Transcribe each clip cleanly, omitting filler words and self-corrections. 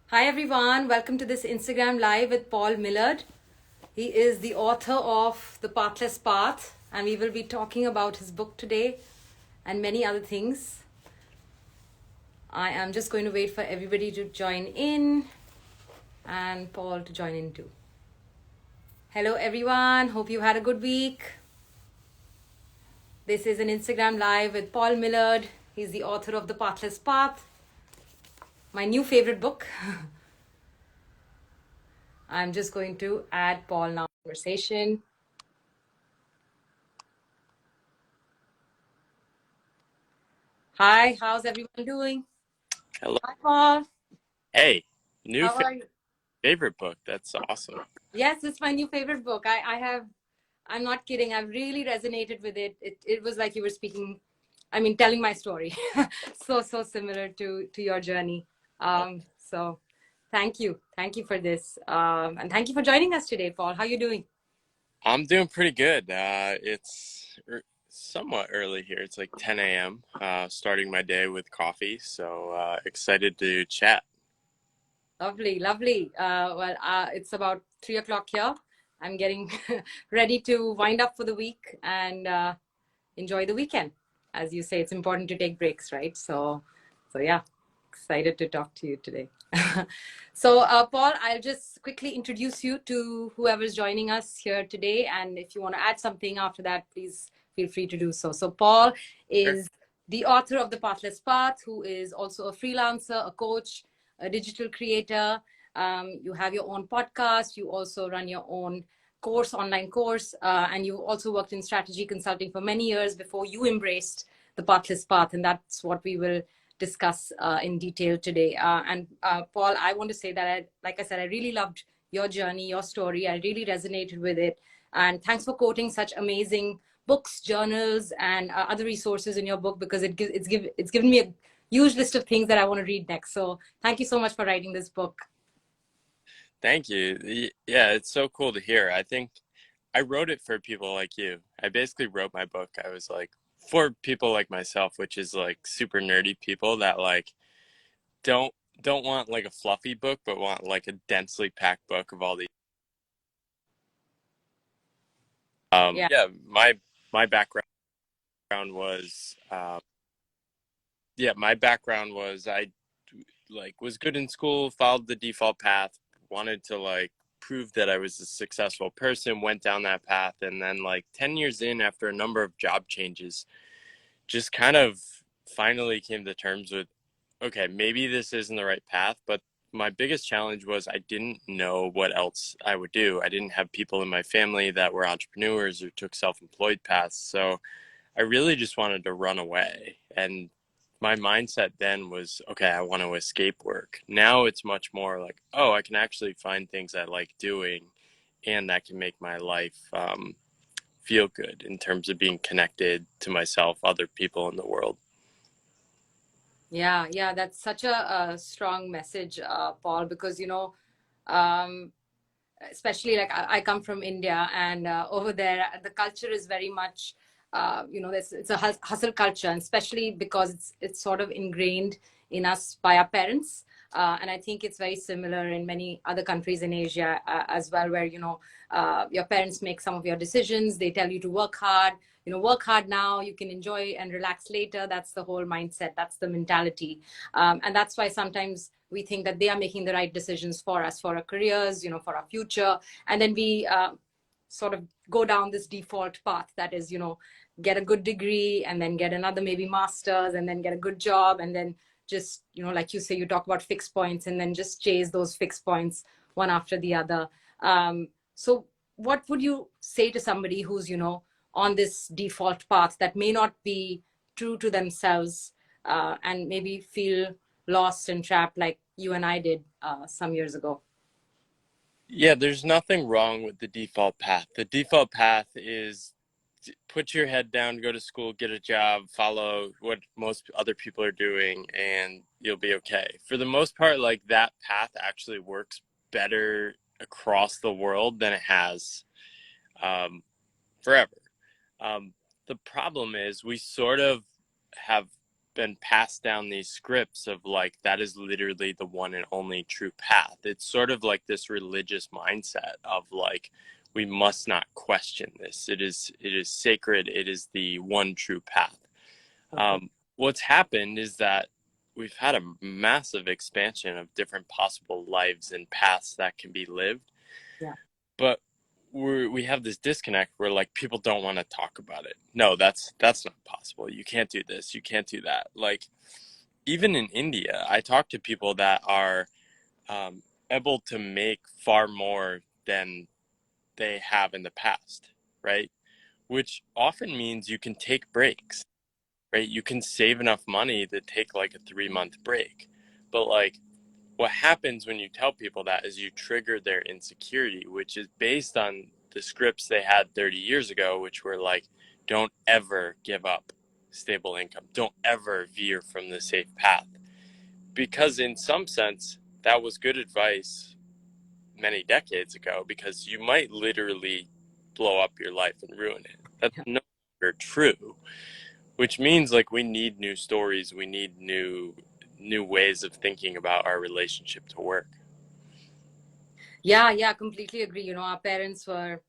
Hi everyone, welcome to this Instagram Live with Paul Millard. He is the author of The Pathless Path, and we will be talking about his book today and many other things. I am just going to wait for everybody to join in and Paul to join in too. Hello everyone, hope you had a good week. This is an Instagram Live with Paul Millard. He's the author of The Pathless Path, my new favorite book. I'm just going to add Paul now to the conversation. Hi, how's everyone doing? Hello. Hi, Paul. Hey, new How are you? favorite book. That's awesome. Yes, it's my new favorite book. I'm not kidding. I've really resonated with it. It was like you were speaking, telling my story. So similar to your journey. Oh, So thank you. Thank you for this. And thank you for joining us today, Paul. How are you doing? I'm doing pretty good. It's somewhat early here. It's like 10 a.m. Starting my day with coffee. So excited to chat. Lovely, lovely. It's about 3 o'clock here. I'm getting ready to wind up for the week and enjoy the weekend. As you say, it's important to take breaks, right? So yeah, excited to talk to you today. Paul, I'll just quickly introduce you to whoever's joining us here today. And if you want to add something after that, please feel free to do so. So Paul Sure. is the author of The Pathless Path, who is also a freelancer, a coach, a digital creator. You have your own podcast. You also run your own online course, and you also worked in strategy consulting for many years before you embraced the pathless path, and that's what we will discuss in detail today. Paul, I want to say that, like I said, I really loved your journey, your story. I really resonated with it, and thanks for quoting such amazing books, journals, and other resources in your book because it's given me a huge list of things that I want to read next. So thank you so much for writing this book. Thank you. Yeah, it's so cool to hear. I think I wrote it for people like you. I basically wrote my book. I was like, for people like myself, which is like super nerdy people that like don't don't want like a fluffy book, but want like a densely packed book of all these. Yeah, Yeah, my background was my background was I like was good in school, followed the default path, wanted to like prove that I was a successful person, went down that path, and then like 10 years in, after a number of job changes, just kind of finally came to terms with, okay, maybe this isn't the right path. But my biggest challenge was I didn't know what else I would do. I didn't have people in my family that were entrepreneurs or took self-employed paths, so I really just wanted to run away. And my mindset then was, okay, I want to escape work. Now it's much more like, oh, I can actually find things I like doing and that can make my life feel good in terms of being connected to myself, other people in the world. yeah, that's such a strong message, Paul, because um, especially like I come from India, and over there the culture is very much, it's a hustle culture, and especially because it's sort of ingrained in us by our parents. And I think it's very similar in many other countries in Asia as well, where your parents make some of your decisions. They tell you to work hard. Work hard now. You can enjoy and relax later. That's the whole mindset. That's the mentality, and that's why sometimes we think that they are making the right decisions for us, for our careers, for our future. And then we sort of go down this default path that is, get a good degree and then get another maybe master's and then get a good job. And then just, like you say, you talk about fixed points and then just chase those fixed points one after the other. So what would you say to somebody who's, on this default path that may not be true to themselves, and maybe feel lost and trapped like you and I did some years ago? Yeah, there's nothing wrong with the default path. The default path is put your head down, go to school, get a job, follow what most other people are doing, and you'll be okay. For the most part, like that path actually works better across the world than it has um, forever. Um, the problem is we sort of have been passed down these scripts of like that is literally the one and only true path. It's sort of like this religious mindset of like we must not question this. It is sacred. It is the one true path. Okay. What's happened is that we've had a massive expansion of different possible lives and paths that can be lived, Yeah. but we have this disconnect where like people don't want to talk about it. No, that's not possible. You can't do this. You can't do that. Like even in India, I talk to people that are um, able to make far more than they have in the past, right? Which often means you can take breaks, right? You can save enough money to take like a 3 month break. But like what happens when you tell people that is you trigger their insecurity, which is based on the scripts they had 30 years ago, which were like, don't ever give up stable income. Don't ever veer from the safe path. Because in some sense, that was good advice many decades ago, because you might literally blow up your life and ruin it. That's no longer true, which means like we need new stories. We need new ways of thinking about our relationship to work. Yeah, yeah, completely agree. Our parents were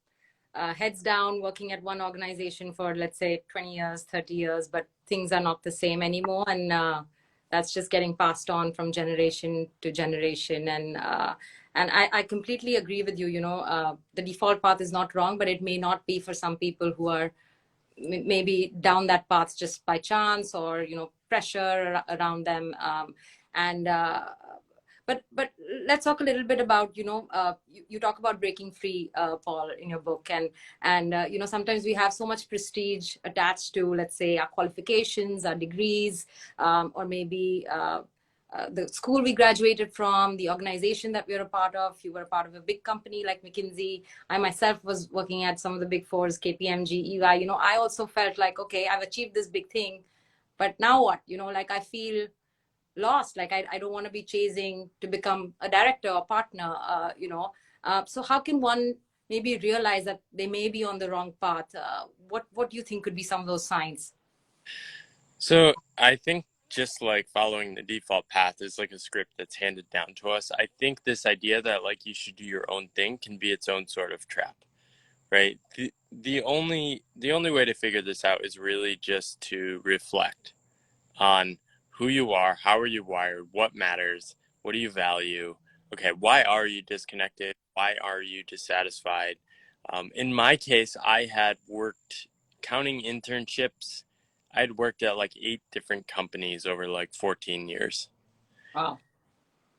heads down working at one organization for, let's say, 20 years, 30 years, but things are not the same anymore. And that's just getting passed on from generation to generation. And I completely agree with you. The default path is not wrong, but it may not be for some people who are maybe down that path just by chance, or pressure around them. And but let's talk a little bit about you talk about breaking free, Paul, in your book. And sometimes we have so much prestige attached to, let's say, our qualifications, our degrees, or maybe the school we graduated from, the organization that we're a part of. You were a part of a big company like McKinsey. I myself was working at some of the big fours, KPMG, EY. I also felt like, okay, I've achieved this big thing, but now what? Like I feel lost. Like I don't want to be chasing to become a director or partner. So how can one maybe realize that they may be on the wrong path? What do you think could be some of those signs? So I think just like following the default path is like a script that's handed down to us. I think this idea that like you should do your own thing can be its own sort of trap, right? The only way to figure this out is really just to reflect on who you are, how are you wired, what matters, what do you value? Okay, why are you disconnected? Why are you dissatisfied? In my case, I had worked, counting internships, I'd worked at like 8 different companies over like 14 years. Wow.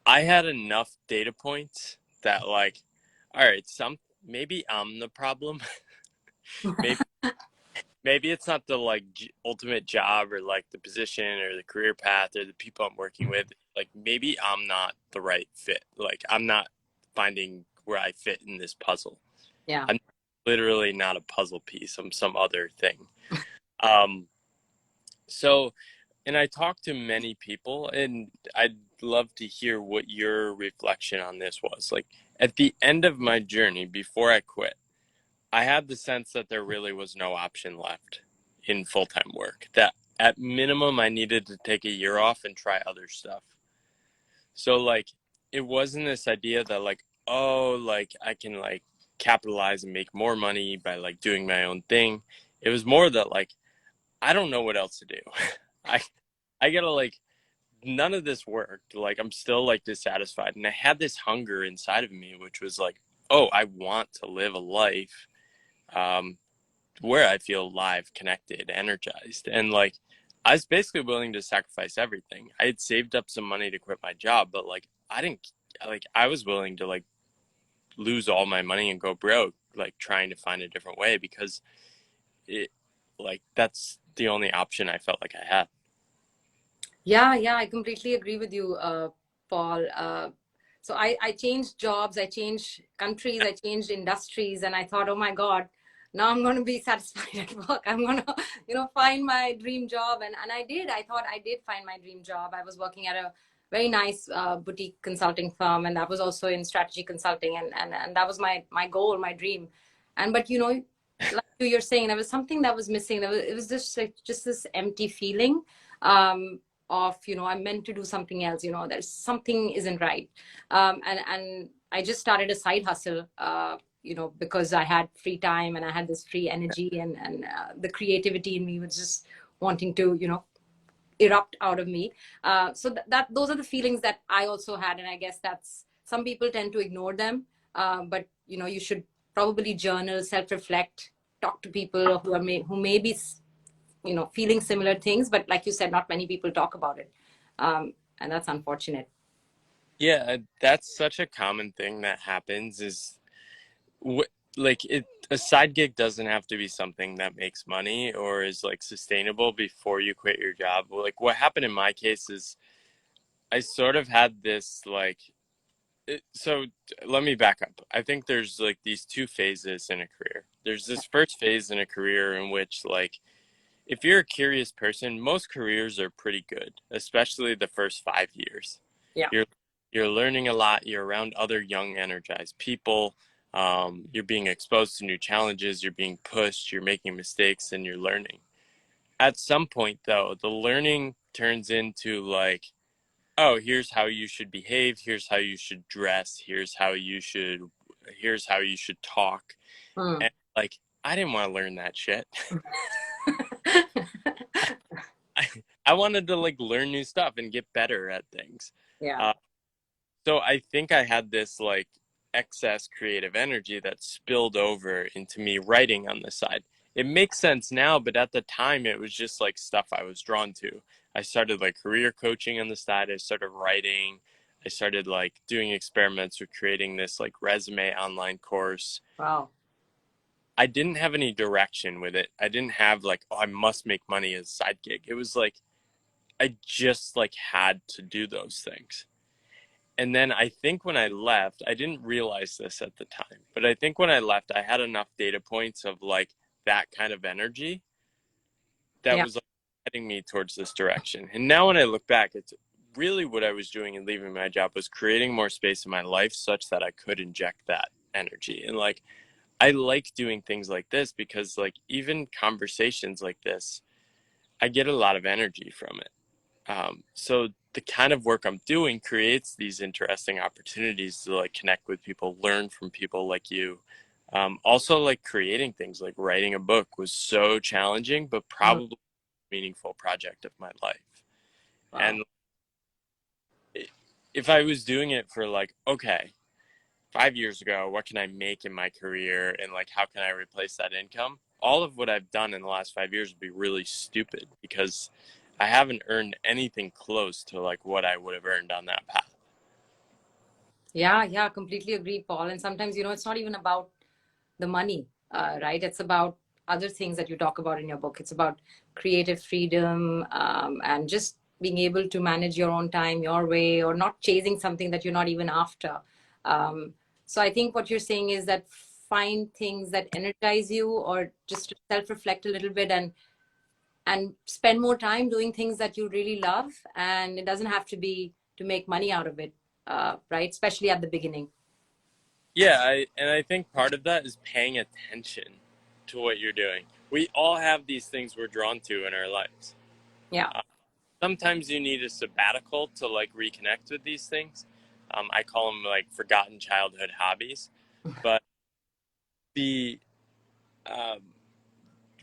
I had enough data points that like, all right, maybe I'm the problem. maybe maybe it's not the like ultimate job or like the position or the career path or the people I'm working with. Like maybe I'm not the right fit. Like I'm not finding where I fit in this puzzle. Yeah. I'm literally not a puzzle piece. I'm some other thing. Um, so, and I talked to many people, and I'd love to hear what your reflection on this was. Like at the end of my journey, before I quit, I had the sense that there really was no option left in full-time work. That at minimum, I needed to take a year off and try other stuff. So like, it wasn't this idea that like, oh, like I can like capitalize and make more money by like doing my own thing. It was more that like, I don't know what else to do. I I gotta like, none of this worked. Like I'm still like dissatisfied. And I had this hunger inside of me, which was like, oh, I want to live a life um, where I feel alive, connected, energized. And like, I was basically willing to sacrifice everything. I had saved up some money to quit my job, but like, I didn't, like, I was willing to like lose all my money and go broke, like trying to find a different way because it, like, that's the only option I felt like I had. Yeah, yeah, I completely agree with you, Paul. So I changed jobs, I changed countries, I changed industries, and I thought, oh my God, now I'm going to be satisfied at work. I'm going to, find my dream job. And I did. I thought I did find my dream job. I was working at a very nice boutique consulting firm, and that was also in strategy consulting. And that was my goal, my dream. But, like you're saying, there was something that was missing. It was just like, just this empty feeling. of, I'm meant to do something else, there's something isn't right. And I just started a side hustle, because I had free time and I had this free energy, and the creativity in me was just wanting to, erupt out of me. So that those are the feelings that I also had, and I guess that's, some people tend to ignore them, but you should probably journal, self-reflect, talk to people who may be feeling similar things, but like you said, not many people talk about it, and that's unfortunate. Yeah, that's such a common thing that happens is like a side gig doesn't have to be something that makes money or is like sustainable before you quit your job. Like what happened in my case is I sort of had this like so let me back up. I think there's like these two phases in a career. There's this first phase in a career in which like if you're a curious person, most careers are pretty good, especially the first 5 years. Yeah. You're you're learning a lot. You're around other young, energized people. You're being exposed to new challenges. You're being pushed. You're making mistakes, and you're learning. At some point, though, the learning turns into like, oh, here's how you should behave. Here's how you should dress. Here's how you should talk. Hmm. And like, I didn't want to learn that shit. I, I wanted to like learn new stuff and get better at things. Yeah. Uh, so I think I had this like excess creative energy that spilled over into me writing on the side. It makes sense now, but at the time it was just like stuff I was drawn to. I started like career coaching on the side. I started writing. I started like doing experiments with creating this like resume online course. Wow. I didn't have any direction with it. I didn't have like, oh, I must make money as a side gig. It was like I just like had to do those things. And then I think when I left, I didn't realize this at the time, but I think when I left, I had enough data points of like that kind of energy that Yeah. was like heading me towards this direction. And now when I look back, it's really what I was doing in leaving my job was creating more space in my life such that I could inject that energy. And like, I like doing things like this because like even conversations like this, I get a lot of energy from it. So the kind of work I'm doing creates these interesting opportunities to like connect with people, learn from people like you. Also, like creating things like writing a book was so challenging, but Mm. probably a meaningful project of my life. Wow. And if I was doing it for like, okay, 5 years ago, what can I make in my career and like how can I replace that income? All of what I've done in the last 5 years would be really stupid because I haven't earned anything close to like what I would have earned on that path. Yeah, yeah, completely agree, Paul. And sometimes, it's not even about the money, right? It's about other things that you talk about in your book. It's about creative freedom, and just being able to manage your own time your way, or not chasing something that you're not even after. So I think what you're saying is that find things that energize you, or just self-reflect a little bit, and spend more time doing things that you really love. And it doesn't have to be to make money out of it, right? Especially at the beginning. Yeah, and I think part of that is paying attention to what you're doing. We all have these things we're drawn to in our lives. Yeah. Uh, Sometimes you need a sabbatical to like reconnect with these things. I call them like forgotten childhood hobbies, but the um,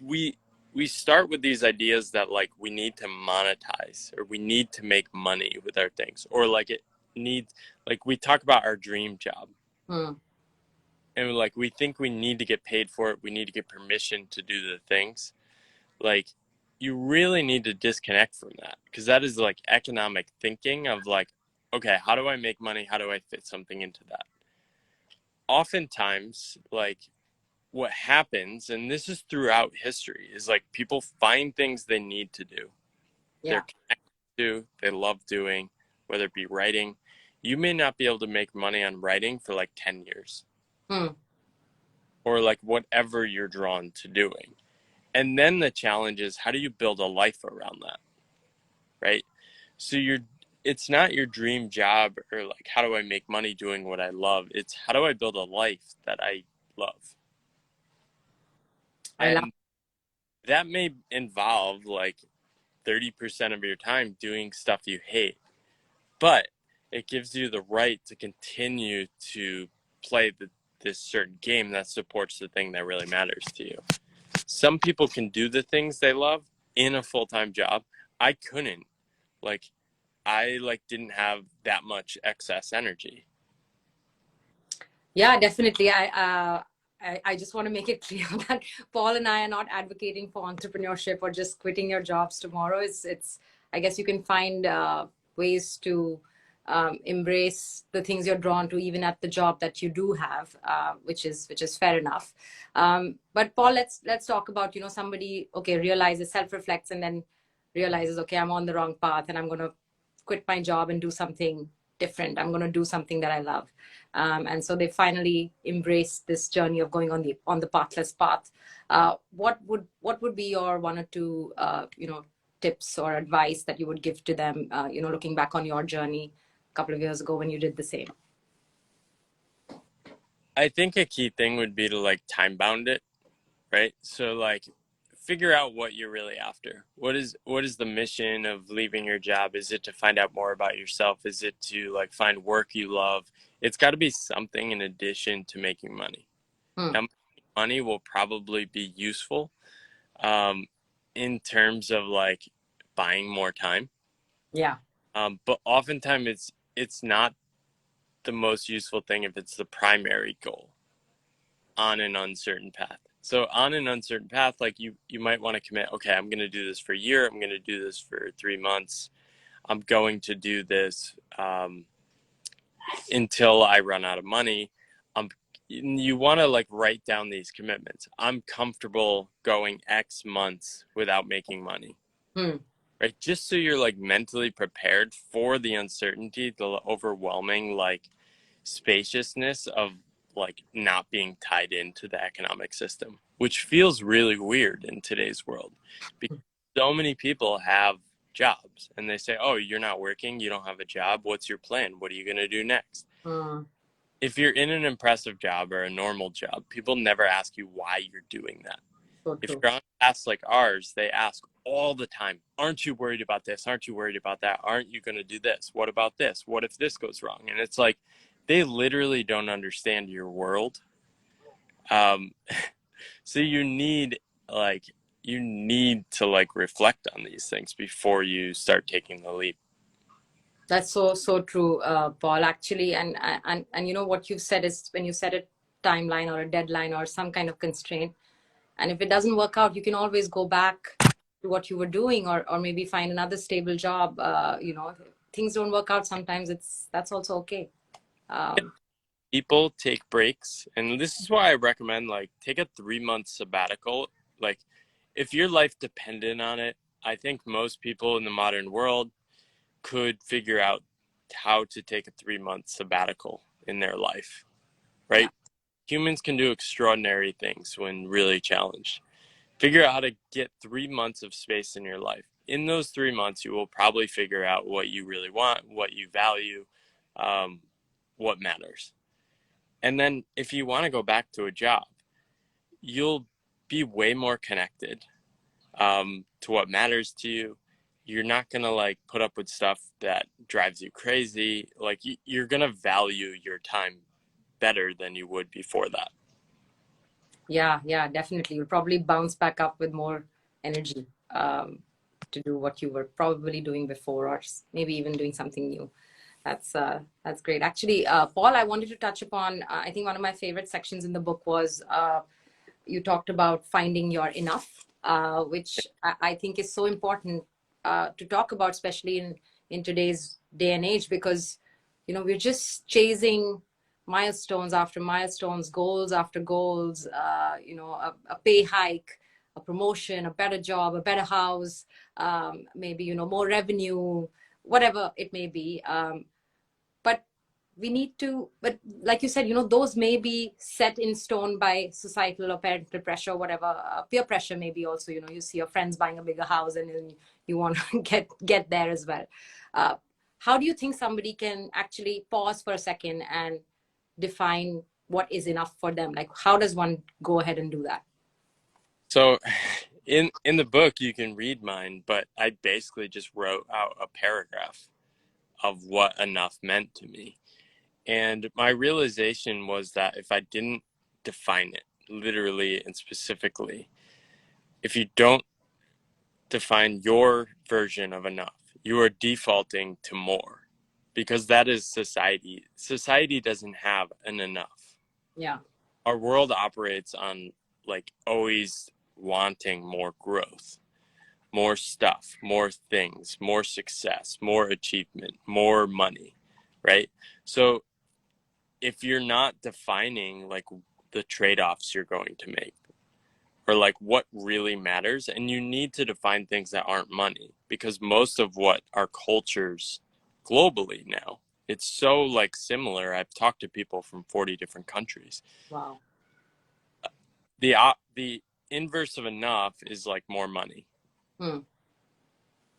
we we start with these ideas that like we need to monetize or we need to make money with our things or like it needs like we talk about our dream job Hmm. and like we think we need to get paid for it, we need to get permission to do the things. Like you really need to disconnect from that because that is like economic thinking of like, okay, how do I make money, how do I fit something into that? Oftentimes like what happens, and this is throughout history, is like people find things they need to do, they're Yeah. connected to, they love doing, whether it be writing. You may not be able to make money on writing for like 10 years Hmm. or like whatever you're drawn to doing. And then the challenge is how do you build a life around that, right? So it's not your dream job or like how do I make money doing what I love? It's how do I build a life that I love? I love. And that may involve like 30% of your time doing stuff you hate, but it gives you the right to continue to play this certain game that supports the thing that really matters to you. Some people can do the things they love in a full-time job. I couldn't. Like, I didn't have that much excess energy. Yeah, definitely. I just want to make it clear that Paul and I are not advocating for entrepreneurship or just quitting your jobs tomorrow. It's I guess you can find ways to embrace the things you're drawn to, even at the job that you do have, which is fair enough. But Paul, let's talk about, somebody, okay, realizes, self-reflects, and then realizes, okay, I'm on the wrong path, and I'm going to quit my job and do something different. I'm going to do something that I love. And so they finally embrace this journey of going on the pathless path. What would be your one or two tips or advice that you would give to them? Looking back on your journey a couple of years ago when you did the same. I think a key thing would be to time bound it, right? So figure out what you're really after. What is the mission of leaving your job? Is it to find out more about yourself? Is it to find work you love? It's got to be something in addition to making money. Now, money will probably be useful in terms of buying more time. Yeah. But oftentimes it's not the most useful thing if it's the primary goal on an uncertain path. So on an uncertain path, you might want to commit, okay, I'm going to do this for a year. I'm going to do this for 3 months. I'm going to do this until I run out of money. You want to write down these commitments. I'm comfortable going X months without making money. Right? Just so you're mentally prepared for the uncertainty, the overwhelming spaciousness of not being tied into the economic system, which feels really weird in today's world because so many people have jobs and they say, oh, you're not working, you don't have a job, what's your plan, what are you going to do next? If you're in an impressive job or a normal job, people never ask you why you're doing that. So if true. you're on paths like ours, they ask all the time, aren't you worried about this, aren't you worried about that, aren't you going to do this, what about this, what if this goes wrong? And it's they literally don't understand your world. So you need to reflect on these things before you start taking the leap. That's so true, Paul. Actually, and what you've said is when you set a timeline or a deadline or some kind of constraint, and if it doesn't work out, you can always go back to what you were doing, or maybe find another stable job. If things don't work out, sometimes that's also okay. People take breaks, and this is why I recommend take a 3-month sabbatical. If your life depended on it, I think most people in the modern world could figure out how to take a 3-month sabbatical in their life, right? Yeah. Humans can do extraordinary things when really challenged. Figure out how to get 3 months of space in your life. In those 3 months, you will probably figure out what you really want, what you value, what matters. And then if you want to go back to a job, you'll be way more connected to what matters to you. You're not going to put up with stuff that drives you crazy. You're going to value your time better than you would before that. Yeah, definitely. You'll probably bounce back up with more energy to do what you were probably doing before, or maybe even doing something new. That's great. Actually, Paul, I wanted to touch upon, I think one of my favorite sections in the book was you talked about finding your enough, which I think is so important to talk about, especially in today's day and age, because, we're just chasing milestones after milestones, goals after goals, a pay hike, a promotion, a better job, a better house, maybe, more revenue, whatever it may be. But we need to, but like you said, those may be set in stone by societal or parental pressure, or whatever. Peer pressure maybe also, you see your friends buying a bigger house and then you want to get there as well. How do you think somebody can actually pause for a second and define what is enough for them? How does one go ahead and do that? So In the book you can read mine, but I basically just wrote out a paragraph of what enough meant to me. And my realization was that if I didn't define it literally and specifically, if you don't define your version of enough, you are defaulting to more, because that is society. Society doesn't have an enough. Yeah. Our world operates on like always wanting more growth, more stuff, more things, more success, more achievement, more money, right? So if you're not defining like the trade-offs you're going to make, or like what really matters, and you need to define things that aren't money, because most of what our cultures globally now, it's so like similar. I've talked to people from 40 different countries. Wow. The inverse of enough is like more money, Hmm.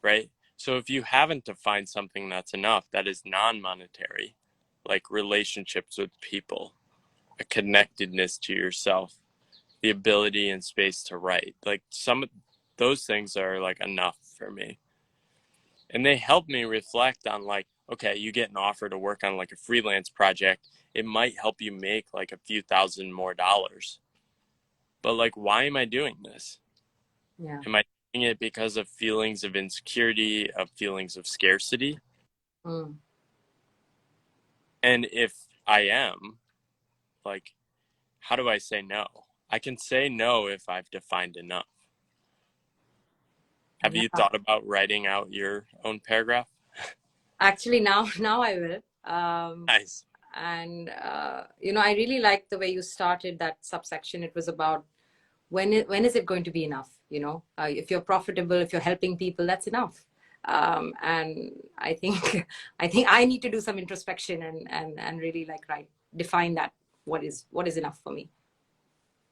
right? So if you haven't defined something that's enough, that is non-monetary, like relationships with people, a connectedness to yourself, the ability and space to write, like some of those things are like enough for me. And they help me reflect on like, okay, you get an offer to work on like a freelance project, it might help you make like a few thousand more dollars, but like, why am I doing this? Yeah. Am I doing it because of feelings of insecurity, of feelings of scarcity? Hmm. And if I am, like, how do I say no? I can say no if I've defined enough. Have you Yeah. thought about writing out your own paragraph? Actually, now now I will. Nice. And I really like the way you started that subsection. It was about when is it going to be enough? If you're profitable, if you're helping people, that's enough. And I think I think I need to do some introspection and really like define that what is enough for me.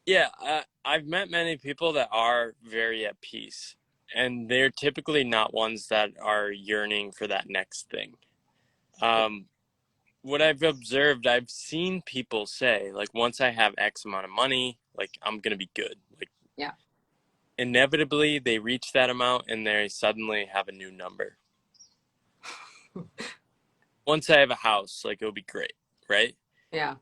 Yeah, I've met many people that are very at peace, and they're typically not ones that are yearning for that next thing. Um, what I've observed, I've seen people say, like, once I have X amount of money, like, I'm gonna be good. Like, Yeah. inevitably, they reach that amount and they suddenly have a new number. Once I have a house, like, it'll be great, right? Yeah.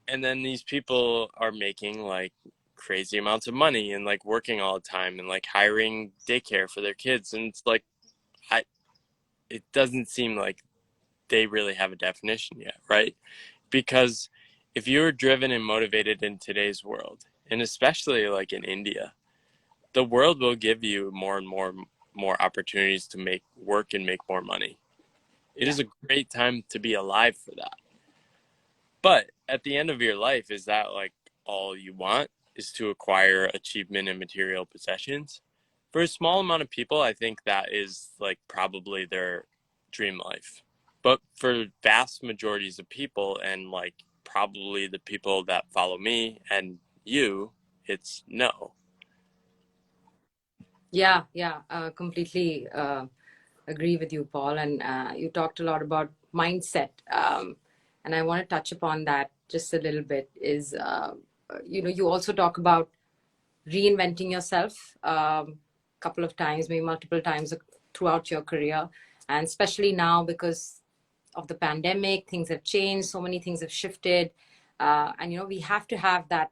And then these people are making like crazy amounts of money and like working all the time and like hiring daycare for their kids, and it's like, I it doesn't seem like they really have a definition yet, right? Because if you're driven and motivated in today's world, and especially like in India, the world will give you more and more opportunities to make work and make more money. It Yeah. is a great time to be alive for that. But at the end of your life, is that like all you want, is to acquire achievement and material possessions? For a small amount of people, I think that is like probably their dream life. But for vast majorities of people, and like probably the people that follow me and you, it's no. Yeah. Yeah. Completely agree with you, Paul. And you talked a lot about mindset. And I want to touch upon that just a little bit. You also talk about reinventing yourself couple of times, maybe multiple times throughout your career. And especially now because of the pandemic, things have changed, so many things have shifted. And we have to have that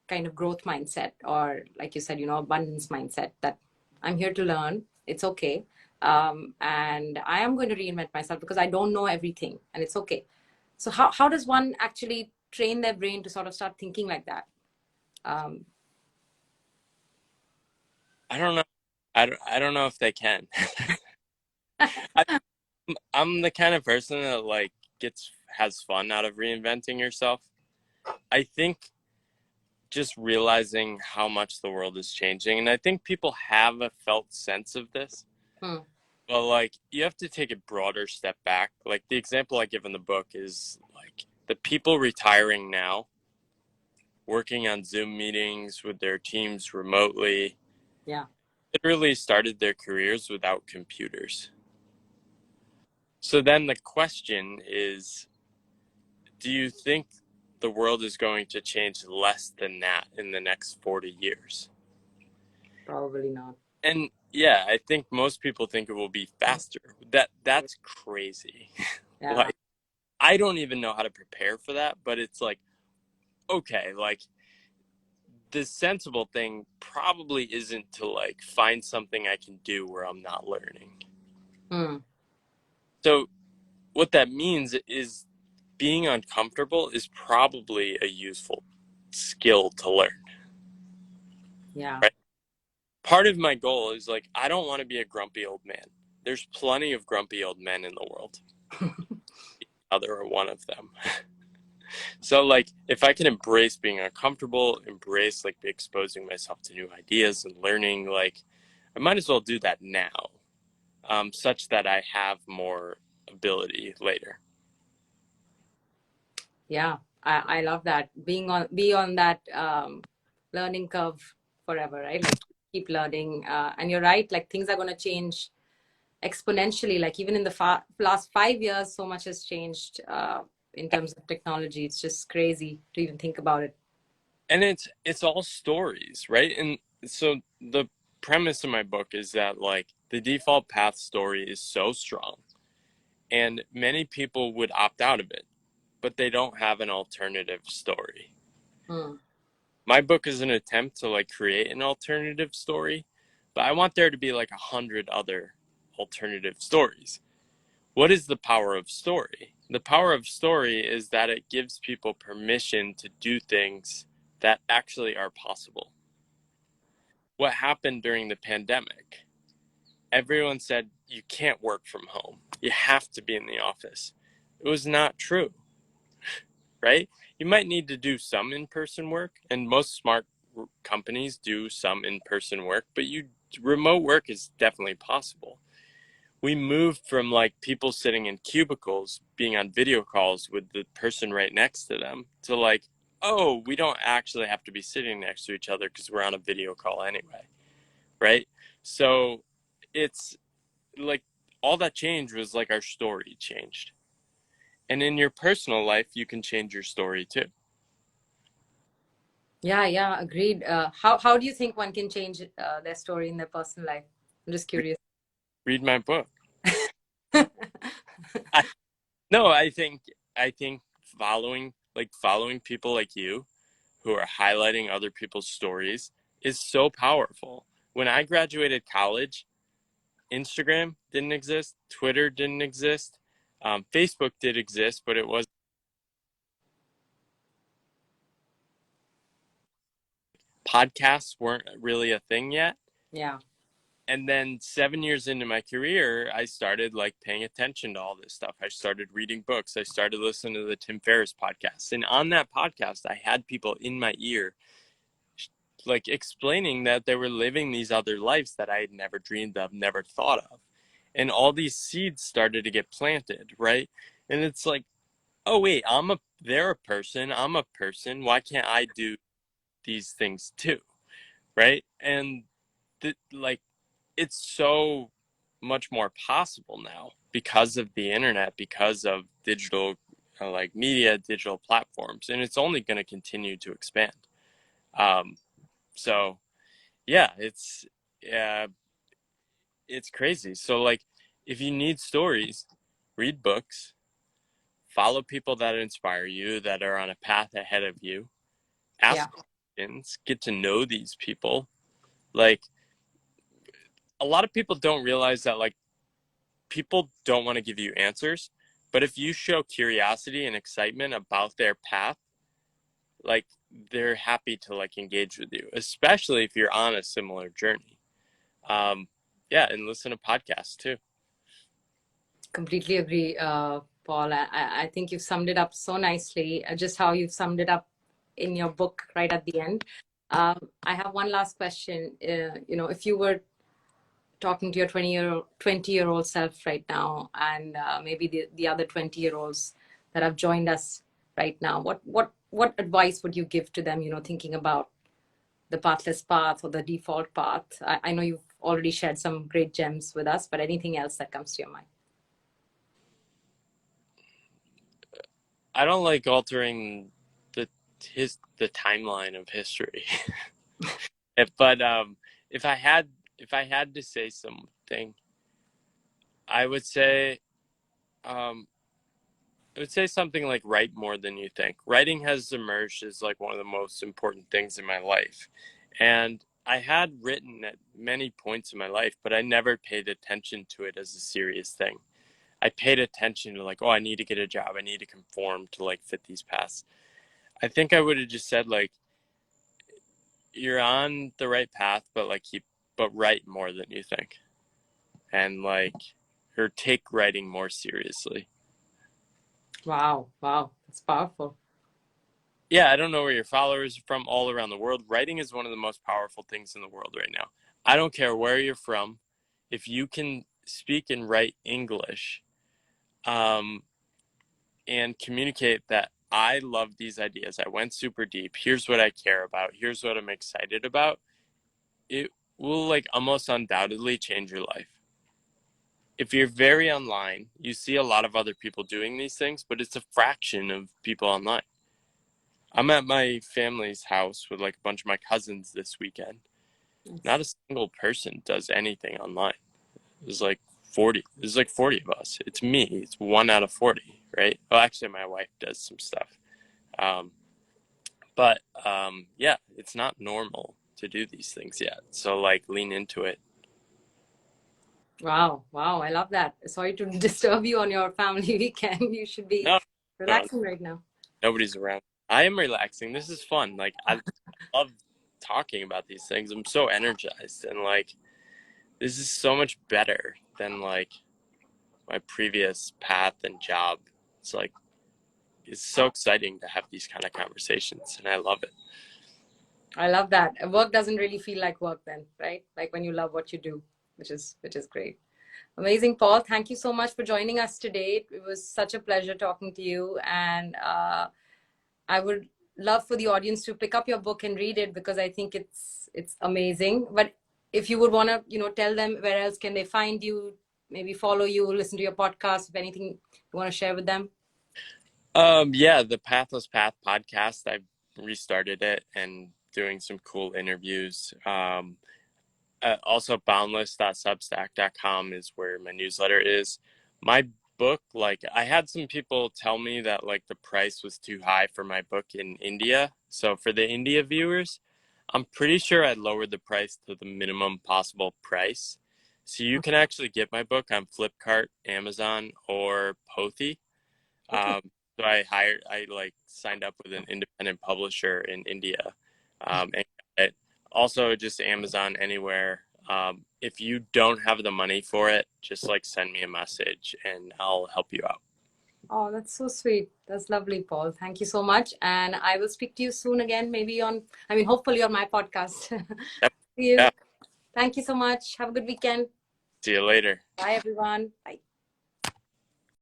kind of growth mindset, or like you said, abundance mindset, that I'm here to learn. It's okay. And I am going to reinvent myself because I don't know everything, and it's okay. So how does one actually train their brain to sort of start thinking like that? Um, I don't know. I don't know if they can. I, I'm the kind of person that like has fun out of reinventing yourself. I think just realizing how much the world is changing, and I think people have a felt sense of this, hmm, but like you have to take a broader step back. Like the example I give in the book is like the people retiring now, working on Zoom meetings with their teams remotely, yeah. literally started their careers without computers. So then the question is, do you think the world is going to change less than that in the next 40 years? Probably not. And yeah, I think most people think it will be faster. That's crazy. Yeah. Like, I don't even know how to prepare for that, but it's like, okay, like the sensible thing probably isn't to like find something I can do where I'm not learning. Hmm. So what that means is being uncomfortable is probably a useful skill to learn, Yeah. right? Part of my goal is like, I don't want to be a grumpy old man. There's plenty of grumpy old men in the world. Other are one of them. So like, if I can embrace being uncomfortable, embrace like exposing myself to new ideas and learning, like I might as well do that now, such that I have more ability later. Yeah. I love that. Be on that learning curve forever, right? Like keep learning. And you're right, like things are gonna change exponentially. Like even in the last 5 years, so much has changed in terms of technology. It's just crazy to even think about it. And it's all stories, right? And so the premise of my book is that like the default path story is so strong and many people would opt out of it, but they don't have an alternative story. Hmm. My book is an attempt to like create an alternative story, but I want there to be like 100 other alternative stories. What is the power of story? The power of story is that it gives people permission to do things that actually are possible. What happened during the pandemic? Everyone said you can't work from home. You have to be in the office. It was not true, right? You might need to do some in-person work, and most smart companies do some in-person work, but remote work is definitely possible. We moved from like people sitting in cubicles being on video calls with the person right next to them to like, oh, we don't actually have to be sitting next to each other because we're on a video call anyway, right? So it's like all that change was like our story changed. And in your personal life, you can change your story too. Yeah, yeah, agreed. How do you think one can change their story in their personal life? I'm just curious. Read my book. I, no, I think following people like you who are highlighting other people's stories is so powerful. When I graduated college, Instagram didn't exist, Twitter didn't exist, Facebook did exist, but it was podcasts weren't really a thing yet. Yeah, And then 7 years into my career, I started like paying attention to all this stuff. I started reading books. I started listening to the Tim Ferriss podcast. And on that podcast, I had people in my ear like explaining that they were living these other lives that I had never dreamed of, never thought of. And all these seeds started to get planted, right? And it's like, oh wait, they're a person, I'm a person. Why can't I do these things too? Right? And like it's so much more possible now because of the internet, because of digital like media, digital platforms, and it's only going to continue to expand. Um, so yeah, uh, it's crazy. So like, if you need stories, read books, follow people that inspire you, that are on a path ahead of you, yeah, ask questions, get to know these people. Like a lot of people don't realize that like people don't want to give you answers, but if you show curiosity and excitement about their path, like they're happy to like engage with you, especially if you're on a similar journey. Um, yeah, and listen to podcasts too. completely agree, Paul. I think you've summed it up so nicely, just how you've summed it up in your book right at the end. I have one last question. If you were talking to your 20-year-old self right now, and maybe the other 20-year-olds that have joined us right now, what advice would you give to them, thinking about the pathless path or the default path? I know you've already shared some great gems with us, but anything else that comes to your mind? I don't like altering the the timeline of history. But if I had to say something, I would say um, I would say something like write more than you think. Writing has emerged as like one of the most important things in my life. And I had written at many points in my life, but I never paid attention to it as a serious thing. I paid attention to like, oh, I need to get a job. I need to conform to like fit these paths. I think I would have just said like, you're on the right path, but like but write more than you think. And like, or take writing more seriously. Wow, wow, that's powerful. Yeah, I don't know where your followers are from all around the world. Writing is one of the most powerful things in the world right now. I don't care where you're from. If you can speak and write English, um, and communicate that I love these ideas, I went super deep. Here's what I care about. Here's what I'm excited about. It will like almost undoubtedly change your life. If you're very online, you see a lot of other people doing these things, but it's a fraction of people online. I'm at my family's house with like a bunch of my cousins this weekend. Nice. Not a single person does anything online. There's like 40. There's like 40 of us. It's me. It's 1 out of 40, right? Well, actually, my wife does some stuff. Um, but yeah, it's not normal to do these things yet. So like lean into it. Wow, wow, I love that. Sorry to disturb you on your family weekend. You should be No, no, relaxing right now. nobody's around. I am relaxing. This is fun. Like I love talking about these things. I'm so energized and like this is so much better than like my previous path and job. It's like it's so exciting to have these kind of conversations and I love it. I love that. Work doesn't really feel like work then, right? Like when you love what you do, which is great. Amazing, Paul. Thank you so much for joining us today. It was such a pleasure talking to you, and I would love for the audience to pick up your book and read it because I think it's amazing. But if you would want to, tell them where else can they find you, maybe follow you, listen to your podcast, if anything you want to share with them. Yeah, the Pathless Path podcast, I've restarted it and doing some cool interviews. Also boundless.substack.com is where my newsletter is. My book, like I had some people tell me that like the price was too high for my book in India. So for the India viewers, I'm pretty sure I lowered the price to the minimum possible price. So you can actually get my book on Flipkart, Amazon, or Pothi. Okay. So I like signed up with an independent publisher in India, and it also just Amazon anywhere. If you don't have the money for it, just like send me a message and I'll help you out. Oh, that's so sweet. That's lovely, Paul. Thank you so much. And I will speak to you soon again, maybe hopefully on my podcast. Yep. See you. Yeah. Thank you so much. Have a good weekend. See you later. Bye, everyone. Bye.